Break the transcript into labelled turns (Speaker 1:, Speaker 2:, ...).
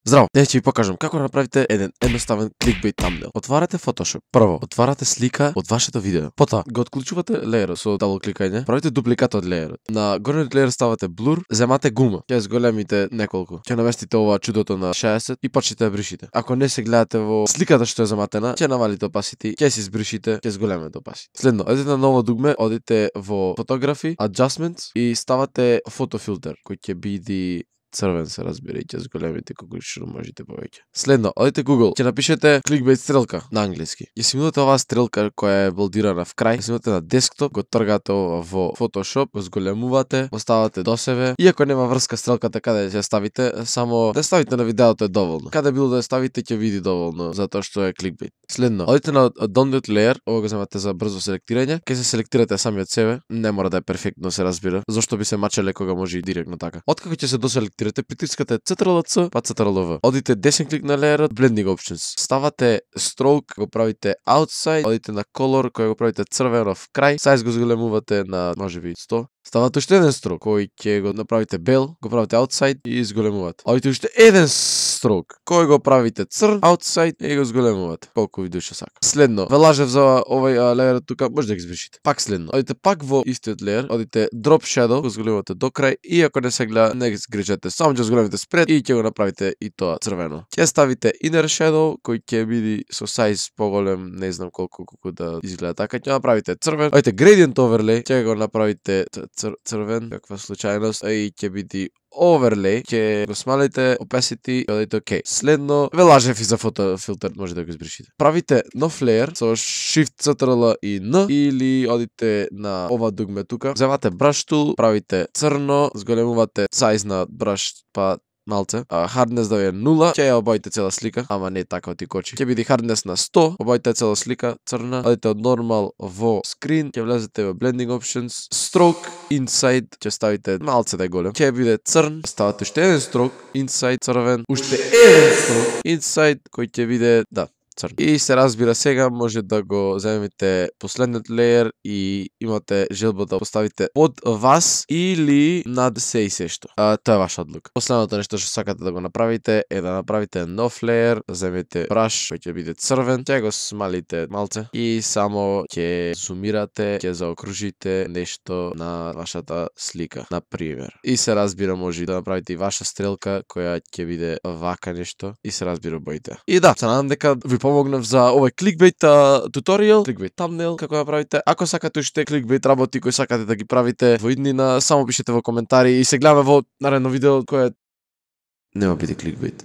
Speaker 1: Здраво, днес ќе ви покажам како да направите еден едноставен кликбейт тамнел. Отварате Photoshop. Прво, отварате слика од вашето видео. Потоа, го отклучувате леерот со дабл кликање, правите дупликат од леерот. На горниот леер ставате блур, земате гума. Ќе зголемите неколку. Ќе наместите ова чудото на 60 и почнете да бришите. Ако не се гледате во сликата што е заматена, ќе навалите opacity, ќе се избришите, ќе зголемите opacity. Следно, одите на ново дугме, одите во Photography, Adjustments и ставате фотофилтер кој ќе биде црвен, се разбира, и ќе зголемите колку што можете повеќе. Следно, одите Google, ќе напишете кликбейт стрелка на англиски. Ќе си имате оваа стрелка која е болдирана в крај, ќе си имате на десктоп, го тргате во Photoshop, го зголемувате, го ставате до себе. Иако нема врска стрелката каде ќе ставите, само да ставите на видеото е доволно. Каде било да ја ставите ќе види доволно, затоа што е кликбейт. Следно, одите на download layer, ова го земате за брзо селектирање, ќе се селектирате сами од себе, не мора да е перфектно, се разбира, зашто би се мачеле кога може и директно така. Откако ќе се доселектирате, притискате Ctrl+C, па Ctrl+V. Одите десен клик на леерот, Blending Options. Ставате Stroke, го правите Outside, одите на Color, кој го правите црвено в крај, size го зголемувате на можеби 100. Ставате уште еден строк, кој ќе го направите бел, го правите outside и зголемувате. Одите уште еден строк, кој го правите црн, outside и го зголемувате. Колку ви душа сака. Следно, ве лажев за овој леер тука, може да ги избришите. Пак следно, одите пак во истиот леер, одите Drop Shadow, го зголемувате до крај и ако не се гледа, не ги згрижете, само ќе зголемите спред и ќе го направите и тоа црвено. Ќе ставите Inner Shadow, кој ќе биде со size поголем, не знам колку да изгледа така, ќе направите црвен. Одите Gradient Overlay, ќе го направите црвен, каква случајност, и ќе биде overlay, ќе го смалите opacity и одите OK. Следно, ве лажев и за фотофилтер, може да го избришите. Правите нов layer со Shift Ctrl и N или одите на ова дугме тука, земате brush tool, правите црно, зголемувате size на brush па малце, hardness да е 0, ќе ја обоите цела слика, ама не така оти кочи. Ќе биде hardness на 100, обоите цела слика црна, одите од normal во screen, ќе влезете во blending options, stroke inside, ќе ставите малце да е голем, ќе биде црн, ставате уште еден stroke inside црвен, уште еден stroke inside кој ќе биде црн. И се разбира сега може да го земете последниот леер и имате желба да поставите под вас или над се и се што. Тоа е ваша одлука. Последното нешто што сакате да го направите е да направите нов леер, земете браш кој ќе биде црвен, ќе го смалите малце и само ќе зумирате, ќе заокружите нешто на вашата слика, на пример. И се разбира може да направите и ваша стрелка која ќе биде вака нешто и се разбира боите. И да, се надам дека ви помогнав за овој кликбейт туторијал, кликбейт тамнел, како да правите. Ако сакате уште кликбейт работи кои сакате да ги правите во иднина, само пишете во коментари и се гледаме во наредно видео кое нема биде кликбейт.